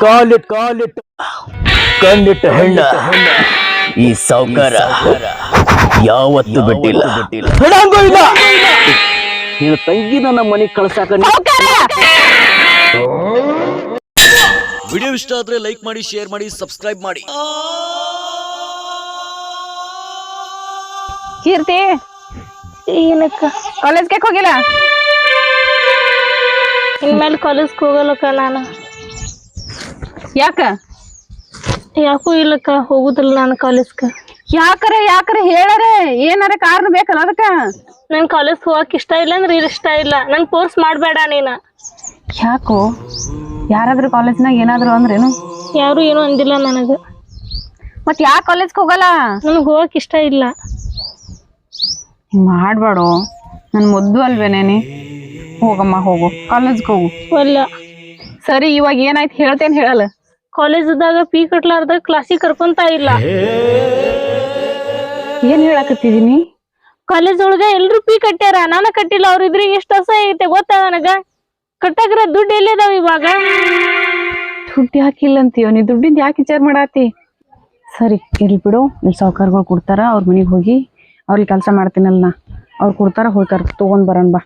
ಕಾಲಿಟ್ಟು ಕಣ್ಣಿಟ್ಟ ಹೆಣ್ಣ ಈ ಸಾವುಕಾರ ಯಾವತ್ತು ಬಿಟ್ಟಿಲ್ಲ. ನೀನು ತಂಗಿ ನನ್ನ ಮನೆಗೆ ಕಳ್ಸಾಕ. ವಿಡಿಯೋ ಇಷ್ಟ ಆದ್ರೆ ಲೈಕ್ ಮಾಡಿ, ಶೇರ್ ಮಾಡಿ, ಸಬ್ಸ್ಕ್ರೈಬ್ ಮಾಡಿ. ಕೀರ್ತಿ, ಏನಕ್ಕ ಕಾಲೇಜ್ಗೆ ಹೋಗಿಲ್ಲ? ಇನ್ಮೇಲೆ ಕಾಲೇಜ್ಗೆ ಹೋಗಲ್ಲಕ್ಕ ನಾನು. ಯಾಕ? ಯಾಕೂ ಇಲ್ಲಕ್ಕ, ಹೋಗುದಿಲ್ಲ ನಾನು ಕಾಲೇಜ್ಗೆ. ಯಾಕರೆ ಹೇಳರೆ, ಏನಾರ ಕಾರಣ ಬೇಕಲ್ಲ ಅದಕ್ಕ. ನನ್ ಕಾಲೇಜ್ ಹೋಗಕ್ ಇಷ್ಟ ಇಲ್ಲ ಅಂದ್ರೆ ಇಷ್ಟ ಇಲ್ಲ. ನನ್ ಫೋರ್ಸ್ ಮಾಡ್ಬೇಡ ನೀನ. ಯಾಕೋ? ಯಾರಾದ್ರೂ ಕಾಲೇಜ್ನಾಗ ಏನಾದ್ರು ಅಂದ್ರೇನು? ಯಾರು ಏನು ಅಂದಿಲ್ಲ ನನಗ. ಮತ್ ಯಾಕೆ ಕಾಲೇಜ್ಗೆ ಹೋಗಲ್ಲ? ನನ್ಗೆ ಹೋಗಕ್ ಇಷ್ಟ ಇಲ್ಲ. ಮಾಡ್ಬೇಡು, ನನ್ ಮುದ್ದು ಅಲ್ವೇನೇನಿ. ಹೋಗಮ್ಮ, ಹೋಗು, ಕಾಲೇಜ್ಗೆ ಹೋಗು. ಅಲ್ಲ ಸರಿ, ಇವಾಗ ಏನಾಯ್ತು ಹೇಳ್ತೇನೆ, ಹೇಳಲ್ಲ. ಕಾಲೇಜ್ದಾಗ ಫೀ ಕಟ್ಲಾರ್ದಾಗ ಕ್ಲಾಸಿಗೆ ಕರ್ಕೊಂತ ಇಲ್ಲ. ಏನ್ ಹೇಳಕತ್ತಿದೀನಿ? ಕಾಲೇಜ್ ಒಳಗ ಎಲ್ರು ಫೀ ಕಟ್ಟ್ಯಾರ, ನಾನು ಕಟ್ಟಿಲ್ಲ. ಅವ್ರ ಇದ್ರಿಗೆ ಎಷ್ಟು ಅಸಹ್ಯ ಐತೆ ಗೊತ್ತಾ ನನಗ. ಕಟ್ಟಾಗ್ರ ದುಡ್ಡು ಎಲ್ಲಿದಾವ ಇವಾಗ? ದುಡ್ಡು ಯಾಕಿಲ್ಲ ಅಂತೀಯೋ ನೀ? ದುಡ್ಡಿಂದ ಯಾಕೆ ವಿಚಾರ ಮಾಡಾತಿ? ಸರಿ ಇರ್ಲಿ ಬಿಡು, ಇಲ್ಲಿ ಸಾವುಕಾರಗಳು ಕೊಡ್ತಾರ, ಅವ್ರ ಮನೆಗೆ ಹೋಗಿ ಅವ್ರಿಗೆ ಕೆಲಸ ಮಾಡ್ತೀನಲ್ಲ ನಾ. ಅವ್ರು ಕೊಡ್ತಾರ, ಹೋಗ್ತಾರ, ತಗೊಂಡ್ ಬರೋಣ ಬಾ.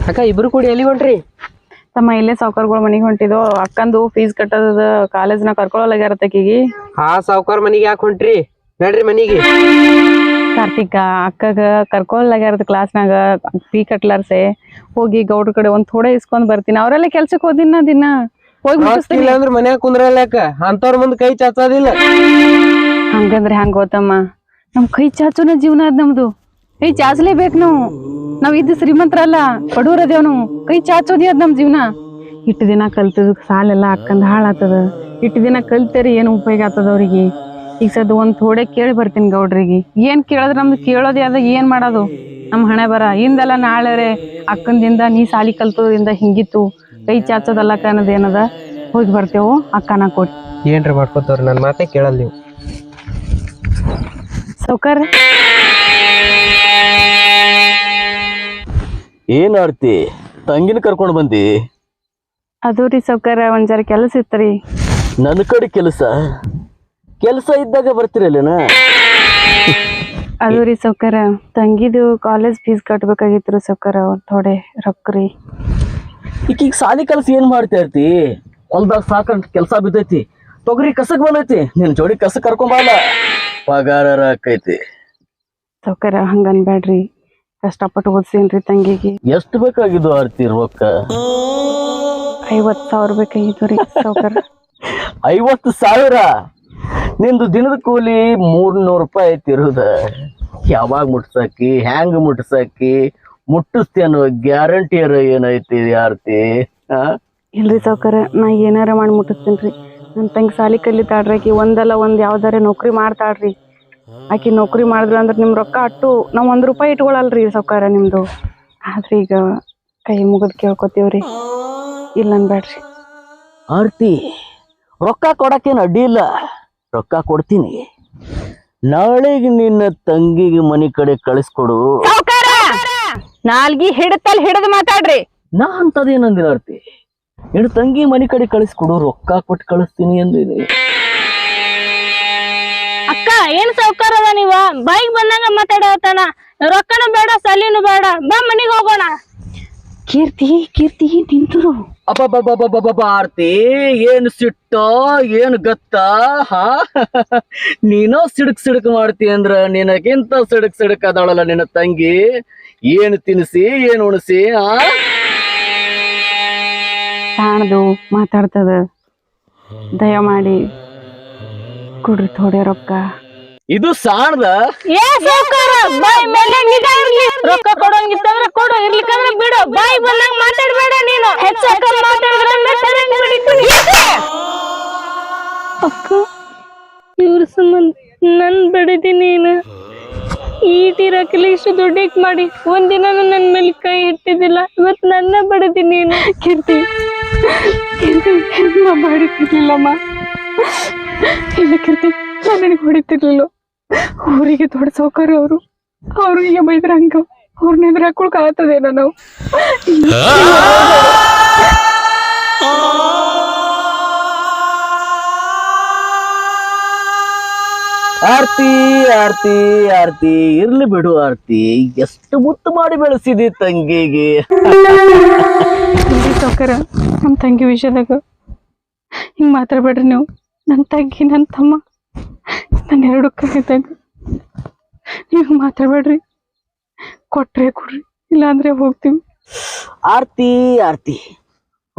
ಅಕ್ಕ, ಇಬ್ರು ಕೂಡಿ ಎಲ್ಲಿ ಹೊಂಟ್ರಿ? ತಮ್ಮ ಇಲ್ಲೇ ಸಾವುಕಾರಗಳ ಮನೆಗೆ ಹೊಂಟಿದೋ. ಅಕ್ಕಂದು ಫೀಸ್ ಕಟ್ಟೋದ ಕಾಲೇಜ್ನ ಕರ್ಕೊಳ್ಳಲಾಗ್ಯಾರತ್ತಕೀಗಿ. ಹಾ, ಸಾವುಕಾರ ಮನಿಗೆ ಯಾಕೆ ಹೊಂಟ್ರಿ? ನಡ್ರಿ ಮನಿಗೆ. ಕಾರ್ತಿಕ ಅಕ್ಕಗ ಕರ್ಕೊಳ್ಳಲಾಗ್ಯಾರದ ಕ್ಲಾಸ್ನಾಗ ಫೀ ಕಟ್ಲಾರ್ಸೆ. ಹೋಗಿ ಗೌಡ್ರ ಕಡೆ ಒಂದ್ ಥೋಡೆ ಇಸ್ಕೊಂಡ್ ಬರ್ತೀನಿ. ಅವರೆಲ್ಲ ಕೆಲ್ಸಕ್ಕೆ ಹೋದಿನ ದಿನ ಹೋಗಿ ಇಲ್ಲ ಅಂದ್ರೆ ಮನ್ಯಾಗ ಕುಂದ್ರಲ್ಲ ಅಕ್ಕ. ಅಂತವ್ರ ಮುಂದ್ ಕೈ ಚಾಚೋದಿಲ್ಲ. ಹಂಗಂದ್ರೆ ಹಂಗ ಗೊತ್ತಮ್ಮ, ನಮ್ ಕೈ ಚಾಚೋನ ಜೀವನ ಅದ್ ನಮ್ದು. ಕೈ ಚಾಚಲೇಬೇಕು ನಾವು. ನಾವ್ ಇದ್ದು ಶ್ರೀಮಂತರಲ್ಲ, ಬಡವ್ರದೇವ್ ನಾವು. ಕೈ ಚಾಚೋದಿ ಅದ್ ನಮ್ ಜೀವನ. ಇಟ್ಟು ದಿನ ಕಲ್ತದ ಸಾಲೆಲ್ಲ ಅಕ್ಕಂದ ಹಾಳಾತದ. ಇಟ್ಟು ದಿನ ಕಲ್ತೇರಿ ಏನ್ ಉಪಯೋಗ ಆತದ ಅವ್ರಿಗೆ. ಈಗ ಸದ್ ಒಂದ್ ಥೋಡೆ ಕೇಳಿ ಬರ್ತೀನಿ ಗೌಡ್ರಿಗೆ. ಏನ್ ಕೇಳಿದ್ರೆ ನಮ್ದು ಕೇಳೋದೇ ಅದ. ಏನ್ ಮಾಡೋದು? ನಮ್ ಹಣೆ ಬರ. ಹಿಂದೆಲ್ಲ ನಾಳೆ ಅಕ್ಕಂದಿಂದ ನೀ ಸಾಲಿ ಕಲ್ತೋದ್ರಿಂದ ಹಿಂಗಿತ್ತು, ಕೈ ಚಾಚೋದಲ್ಲ ಅನ್ನೋದ್ ಏನದ. ಹೋಗಿ ಬರ್ತೇವು, ಅಕ್ಕನ ಕೊಡಿ. ಏನ್ರಿ ಮಾಡ್ಕೊತವ್ರಿ, ನನ್ ಮಾತೆ ಕೇಳಲ್ಲ ನೀವು. ಸೌಕರ್ ಏನ್ ಆಡ್ತಿ? ತಂಗಿನ ಕರ್ಕೊಂಡ್ ಬಂದಿ? ಅದು ರೀ ಸೌಕರ್, ಒಂದ್ ಜರ ಕೆಲಸ ಇತ್ತರಿ. ನನ್ನ ಕಡೆ ಕೆಲಸ ಇದ್ದಾಗ ಬರ್ತಿರಲ್ಲೇನ? ಅದು ರೀ ಸೌಕರ್, ತಂಗಿದು ಕಾಲೇಜ್ ಫೀಸ್ ಕಟ್ಬೇಕಾಗಿತ್ತು ಸೌಕರ್. ಒಂದ್ ಥೋಡೆ ರೊಕ್ಕ್ರಿ. ಈಗ ಸಾಲಿ ಕೆಲಸ ಏನ್ ಮಾಡ್ತಾ ಇರ್ತಿ? ಹೊಲ್ದಾಗ ಸಾಕಂತ ಕೆಲಸ ಬಿದ್ದೈತಿ, ತೊಗರಿ ಕಸಕ್ ಬಂದೈತಿ. ನಿನ್ ಜೋಡಿ ಕಸ ಕರ್ಕೊಂಬಲ್ಲ, ಪಗಾರ ಆಕೈತಿ. ಸೌಕರ್ ಹಂಗನ್ಬೇಡ್ರಿ, ಕಷ್ಟಪಟ್ಟು ಓದ್ಸೇನ್ರಿ ತಂಗಿಗೆ. ಎಷ್ಟು ಬೇಕಾಗಿದ್ದು ಆರ್ತಿ ರೊಕ್ಕ? 50,000 ಬೇಕಾಗಿದ್ದು ರೀ ಸೌಕರ್. 50,000? ನಿಂದು ದಿನದ ಕೂಲಿ 300 ರೂಪಾಯಿ ಐತಿ ಇರುದ. ಯಾವಾಗ ಮುಟ್ಸಾಕಿ, ಹ್ಯಾಂಗ ಮುಟ್ಸಾಕಿ, ಮುಟ್ಟಿಸ್ತಿ ಅನ್ನೋ ಗ್ಯಾರಂಟಿಯರ ಏನೈತಿ ಆರ್ತಿ? ಇಲ್ರಿ ಸೌಕರ್, ನಾ ಏನಾರ ಮಾಡಿ ಮುಟ್ಟಿಸ್ತೇನ್ರಿ. ನನ್ ತಂಗಿ ಸಾಲಿ ಕಲಿತಾಳ್ರಿ. ಆಕಿ ಒಂದಲ್ಲ ಒಂದ್ ಯಾವ್ದಾರ ನೌಕರಿ ಮಾಡ್ತಾಳ್ರಿ. ಆಕಿ ನೌಕರಿ ಮಾಡಿದ್ರ ಅಂದ್ರ ನಿಮ್ ರೊಕ್ಕ ಅಟ್ಟು ನಾವ್ 1 ರೂಪಾಯಿ ಇಟ್ಕೊಳಲ್ರಿ ಸೌಕಾರ ನಿಮ್ದು. ಆದ್ರೆ ಈಗ ಕೈ ಮುಗಿದ್ ಕೇಳ್ಕೊತೀವ್ರಿ, ಇಲ್ಲ ಅನ್ಬೇಡ್ರಿ. ಆರ್ತಿ, ರೊಕ್ಕ ಕೊಡಕ್ಕೇನು ಅಡ್ಡಿ ಇಲ್ಲ, ರೊಕ್ಕ ಕೊಡ್ತೀನಿ. ನಾಳೆಗೆ ನಿನ್ನ ತಂಗಿಗೆ ಮನಿ ಕಡೆ ಕಳಿಸ್ಕೊಡು. ನಾಲ್ಗಿ ಹಿಡಿದು ಮಾತಾಡ್ರಿ. ನಾ ಅಂತದೇನಂದಿನ ಆರ್ತಿ? ನಿನ್ನ ತಂಗಿ ಮನಿ ಕಡೆ ಕಳಿಸ್ಕೊಡು, ರೊಕ್ಕ ಕೊಟ್ಟು ಕಳಿಸ್ತೀನಿ ಅಂದಿನಿ. ಅಕ್ಕ, ಏನ್ ಸೌಕಾರ ಅದ ನೀವ? ಬೈಕ್ ಬಂದಂಗ ಮಾತಾಡತಾನ. ರೊಕ್ಕನು ಬೇಡ, ಸಾಲಿನೂ ಬೇಡ, ಬಾ ಮನಿಗ್ ಹೋಗೋಣ. ಕೀರ್ತಿ ನಿಂತರು. ಅಬ್ಬಬ್ಬಬ್ಬಬ್ಬಬ್ಬ ಆರ್ತಿ, ಏನು ಸಿಟ್ಟ, ಏನು ಗತ್ತ? ಹಾ, ನೀನೋ ಸಿಡಕ್ ಮಾಡ್ತಿ ಅಂದ್ರ ನಿನಗಿಂತ ಸಿಡಕ್ ಅದಾಳಲ್ಲ ನಿನ್ನ ತಂಗಿ. ಏನು ತಿನ್ಸಿ, ಏನು ಉಣಸಿ? ಸಾಣದು ಮಾತಾಡ್ತದ. ದಯ ಮಾಡಿ ಕೊಡ್ರಿ ಥೋಡೆ ರೊಕ್ಕ. ಇದು ಸಾಣದ? ರೊಕ್ಕ ಕೊಡೋಂಗಿತ್ತಂದ್ರ ಕೊಡು, ಇರ್ಲಿಕ್ಕಂದ್ರ ಬಿಡು. ಬಾಯಿ ಬಂದಂಗ ಮಾತಾಡ್ಬೇಡ ನೀನು. ಹೆಚ್ಚಾಕ ಅಕ್ಕ, ಇವ್ರ ಸಂಬಂಧ ನನ್ ಬಡದಿ ನೀನು. ಈಟಿರಕಲಿ ಇಷ್ಟು ದುಡ್ಡಿಕ್ ಮಾಡಿ ಒಂದಿನ ನನ್ ಮೇಲೆ ಕೈ ಇಟ್ಟಿದ್ದಿಲ್ಲ. ಇವತ್ ನನ್ನ ಬಡದಿ ನೀನು. ಕೀರ್ತಿ ನಾ ಮಾಡಿರ್ಲಿಲ್ಲಮ್ಮ. ಇಲ್ಲ ಕೀರ್ತಿ, ನನಗೆ ಹೊಡಿತಿರ್ಲಿಲ್ಲ. ಊರಿಗೆ ದೊಡ್ಡ ಸೌಕರ್ಯ ಅವ್ರಿಗೆ ಬೈದ್ರ ಹಂಗ ಅವ್ರನ್ನ ಎದುರು ಹಾಕೊಳಕಾಗ್ತದೇನೋ ನಾವು. ಆರ್ತಿ ಆರ್ತಿ ಆರ್ತಿ ಇರ್ಲಿ ಬಿಡು ಆರ್ತಿ, ಎಷ್ಟು ಮುತ್ತು ಮಾಡಿ ಬೆಳೆಸಿದಿ ತಂಗಿಗೆ. ಸಾವ್ಕಾರ, ನಮ್ಮ ತಂಗಿ ವಿಷಯದಾಗ ಹಿಂಗ್ ಮಾತಾಡ್ಬೇಡ್ರಿ ನೀವು. ನನ್ನ ತಂಗಿ, ನನ್ನ ತಮ್ಮ, ನನ್ನ ಎರಡು ಕೈದಾಗ ನೀವು ಮಾತಾಡ್ಬೇಡ್ರಿ. ಕೊಟ್ರೆ ಕೊಡ್ರಿ, ಇಲ್ಲಾಂದ್ರೆ ಹೋಗ್ತೀವಿ. ಆರ್ತಿ ಆರ್ತಿ,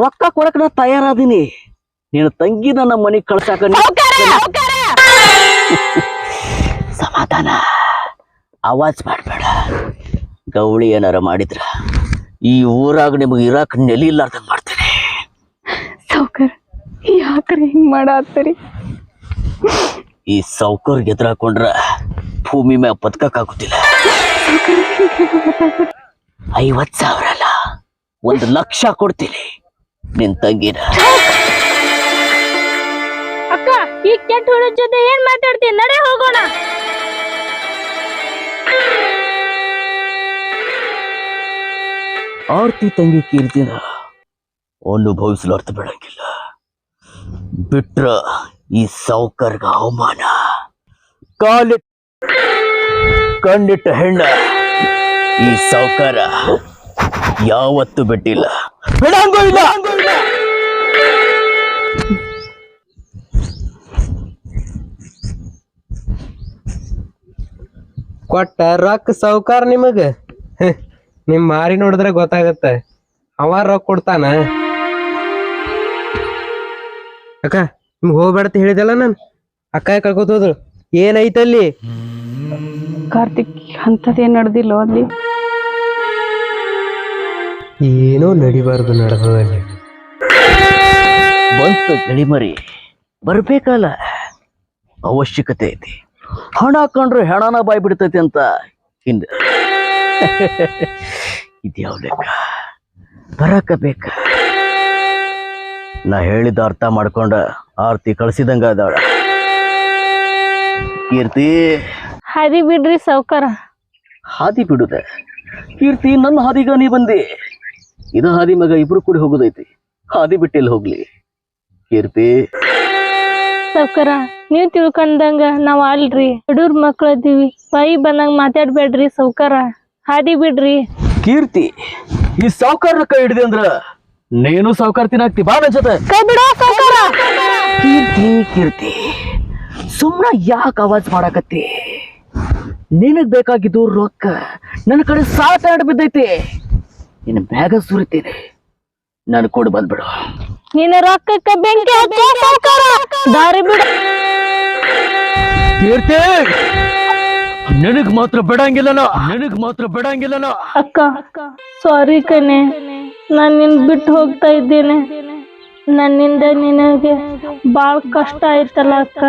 ರೊಕ್ಕ ಕೊಡಕ್ ನಾ ತಯಾರಾದೀನಿ. ನೀನು ತಂಗಿನ ನಮ್ಮ ಮನೆಗ್ ಕಳ್ಸಾಕ ಸಮಾಧಾನ. ಆವಾಜ್ ಮಾಡ್ಬೇಡ. ಗೌಳಿ ಏನಾರ ಮಾಡಿದ್ರ ಈ ಊರಾಗ ನಿಮಗೆ ಇರಾಕ್ ನೆಲೆ ಇಲ್ಲಾರ್ದಂಗ್ ಮಾಡ್ತೇನೆ. ಸಾವ್ಕಾರ, ಯಾಕ್ರಿ ಹಿಂಗ್ ಮಾಡಾತ್ತರಿ? ಈ ಸೌಕರ್ಯ ಎದುರಾಕೊಂಡ್ರ ಭೂಮಿ ಮ್ಯಾಗ ಬದುಕಕ್ಕಾಗುತ್ತಿಲ್ಲ. 50,000 ಅಲ್ಲ, 1,00,000 ಕೊಡ್ತೀನಿ ನಿನ್ ತಂಗಿನ. ಅಕ್ಕ, ಈ ಕೆಟ್ಟ ಹುಡುಗ ಜೊತೆ ಏನ್ ಮಾತಾಡ್ತೀನಿ? ನಡೆ ಹೋಗೋಣ. ಆರ್ತಿ ತಂಗಿ ಕೀರ್ತಿನ ಅನುಭವಿಸ್ಲಾರ್ದ ಬಿಡಂಗಿಲ್ಲ. ಬಿಟ್ರ ಈ ಸೌಕರ್ಗ ಅವಮಾನ. ಕಣ್ಣಿಟ್ಟ ಹೆಣ್ಣ ಈ ಸೌಕಾರ ಯಾವತ್ತು ಬಿಟ್ಟಿಲ್ಲ, ಬಿಡಂಗೂ ಇಲ್ಲ. ಕೊಟ್ಟ ರೊಕ್ಕ ಸಾವ್ಕಾರ ನಿಮಗ ನಿಮ್ ಮಾರಿ ನೋಡಿದ್ರೆ ಗೊತ್ತಾಗತ್ತ ಅವ ರೊಕ್ಕ ಕೊಡ್ತಾನ. ಅಕ್ಕ, ನಿಮ್ಗೆ ಹೋಗ್ಬೇಡತ್ತ ಹೇಳಿದಲ್ಲ ನಾನು. ಅಕ್ಕ ಕಳ್ಕೊತ ಹೋದ್ರು. ಏನೈತಲ್ಲಿ? ಕಾರ್ತಿಕ್, ಅಂಥದ್ದೇನ್ ನಡೆದಿಲ್ಲ ಅಲ್ಲಿ. ಏನೋ ನಡಿಬಾರ್ದು ನಡೆದಲ್ಲಿ. ಬಂತು ಗಳಿಮರಿ, ಬರ್ಬೇಕಲ್ಲ. ಅವಶ್ಯಕತೆ ಐತಿ. ಹಣ ಕಂಡ್ರೆ ಹೆಣನ ಬಾಯ್ ಬಿಡ್ತೈತಿ ಅಂತ ಹಿಂದೆ ಇದ್ಯಾವ ಲೆಕ್ಕ? ಬರಕ ಬೇಕ. ನಾ ಹೇಳಿದ ಅರ್ಥ ಮಾಡ್ಕೊಂಡ ಆರ್ತಿ ಕಳ್ಸಿದಂಗ ಅದಾಳ. ಕೀರ್ತಿ, ಹಾದಿ ಬಿಡ್ರಿ ಸಾವ್ಕಾರ. ಹಾದಿ ಬಿಡುದ? ಕೀರ್ತಿ, ನನ್ನ ಹಾದಿಗ ನೀ ಬಂದಿ. ಇದ ಹಾದಿ ಮಗ ಇಬ್ರು ಕೂಡಿ ಹೋಗುದೈತಿ. ಹಾದಿ ಬಿಟ್ಟಿಲ್ಲಿ ಹೋಗ್ಲಿ. ಕೀರ್ತಿ ಸಾವ್ಕಾರ, ನೀವ್ ತಿಳ್ಕೊಂಡಂಗ ನಾವ್ ಅಲ್ರಿ, ಹುಡುಗ್ರ ಮಕ್ಳು ಅದೀವಿ. ಬಾಯಿ ಬಂದಂಗ ಮಾತಾಡ್ಬೇಡ್ರಿ ಸಾವ್ಕಾರ. ಹಾದಿ ಬಿಡ್ರಿ. ಕೀರ್ತಿ, ಈ ಸಾವುಕಾರನ ಕೈ ಹಿಡಿದೆ ಅಂದ್ರ ನೀನು ಸಾವುಕಾರ್ತಿನಾಗ್ತಿ. ಬಾ ನನ್ ಜೊತೆ. ಕೈ ಬಿಡೋ ಸಾವ್ಕಾರ. ಕೀರ್ತಿ ಕೀರ್ತಿ, ಸುಮ್ನ ಯಾಕೆ ಆವಾಜ್ ಮಾಡಾಕತ್ತಿ? ನಿನಗ್ ಬೇಕಾಗಿದ್ದು ರೊಕ್ಕ. ನನ್ನ ಕಡೆ ಸಾಕಾಡ್ ಬಿದ್ದೈತಿ. ನಿನ್ನ ಬ್ಯಾಗ ಸುರಿತೀನಿ. ನನ್ ಕೊಡು ಬಂದ್ಬಿಡು. ನಿನ್ನ ರೊಕ್ಕಕ್ಕ ಬೆಂಕಿ ಹಚ್ಚೋ ಸಾವ್ಕಾರ. ದಾರಿ ಬಿಡು. ಕೀರ್ತಿ, ನಿನಗ್ ಮಾತ್ರ ಬಿಡಂಗಿಲ್ಲ. ಅಕ್ಕ, ಸಾರಿ ಕಣೆ, ನಾನ್ ನಿನ್ ಬಿಟ್ಟು ಹೋಗ್ತಾ ಇದ್ದೇನೆ. ನನ್ನಿಂದ ನಿನಗೆ ಬಾಳ್ ಕಷ್ಟ ಆಯ್ತಲ್ಲ ಅಕ್ಕ.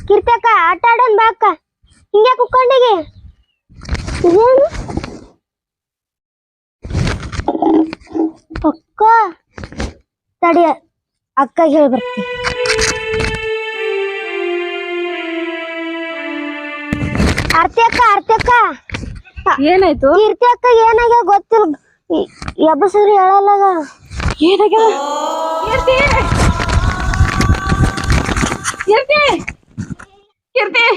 ಕಿರ್ತಕ್ಕ ಆಟ ಆಡೋನ್ ಬಾ ಅಕ್ಕ. ಹಿಂಗೆ ಕುಕ್ಕೊಂಡಿಗೆ ಅಕ್ಕ ತಡಿ, ಅಕ್ಕ ಹೇಳಿ ಬರ್ತಿ. ಆರ್ತಿ ಅಕ್ಕ ಏನಾಯ್ತು? ಕೀರ್ತಿ ಅಕ್ಕ ಏನಾಗ್ಯ ಗೊತ್ತಿಲ್ಲ. ಎಬ್ಬಸರಿ ಹೇಳಲ್ಲ. ಏನಾಗ್ಯಾವ? ಕೀರ್ತಿ, ಕೀರ್ತಿ, ಕೀರ್ತಿ,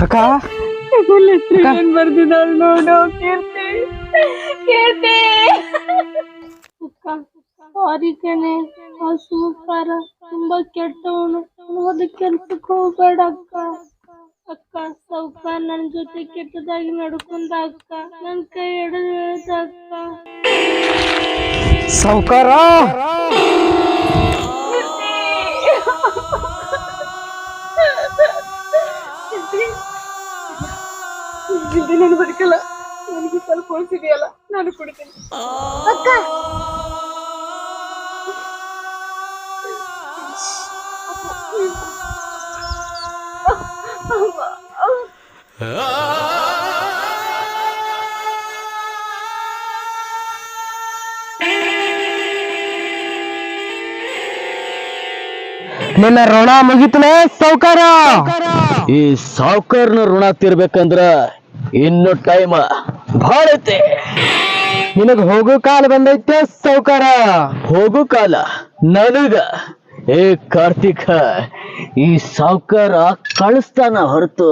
ಅಕ್ಕ ಏನ್ ಬರ್ದಿದ್ದಾಳ ನೋಡು ಕೀರ್ತಿ ಕೀರ್ತಿ ಸಾರಿ ಕಣೆ ಆ ಸೂಪರ ತುಂಬಾ ಕೆಟ್ಟವನು ಹೋದ ಕೆಲ್ಸಕ್ಕೆ ಹೋಗ್ಬೇಡ ಅಕ್ಕ ಅಕ್ಕ ಸೌಕಾರ ನನ್ ಜೊತೆ ಕೆಟ್ಟದಾಗಿ ನಡ್ಕೊಂಡ ಅಕ್ಕ ನನ್ ಕೈ ಹಿಡಿದು ಹೇಳ್ದ ಅಕ್ಕ ಸಾವ್ಕಾರ ನಾನು ಬದುಕಲ್ಲ ನನಗೆ ಸ್ವಲ್ಪ ಉಳಿಸಿದೆಯಲ್ಲ ನಾನು ಕುಡಿತೀನಿ ಅಕ್ಕ ನಿನ್ನ ಋಣ ಮುಗಿತಲೇ ಸಾವ್ಕಾರ ಈ ಸಾವ್ಕಾರ್ನ ಋಣ ತೀರ್ಬೇಕಂದ್ರ ಇನ್ನು ಟೈಮ್ ಭಾಳ ಐತೆ. ನಿನಗ್ ಹೋಗೋ ಕಾಲ ಬಂದೈತೆ ಸಾವ್ಕಾರ. ಹೋಗು ಕಾಲ ನನಗ ಏ ಕಾರ್ತಿಕ ಈ ಸಾವ್ಕಾರ ಕಳಿಸ್ತಾನ ಹೊರತು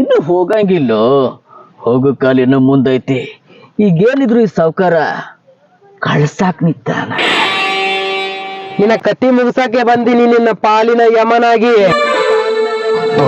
ಇನ್ನು ಹೋಗಂಗಿಲ್ಲೋ. ಹೋಗು ಕಾಲ ಇನ್ನು ಮುಂದೈತಿ. ಈಗೇನಿದ್ರು ಈ ಸಾವ್ಕಾರ ಕಳ್ಸಾಕ್ ನಿಂತಾನ. ನಿನ್ನ ಕತ್ತಿ ಮುಗಿಸಕ್ಕೆ ಬಂದಿನಿ ನಿನ್ನ ಪಾಲಿನ ಯಮನಾಗಿ. ಓ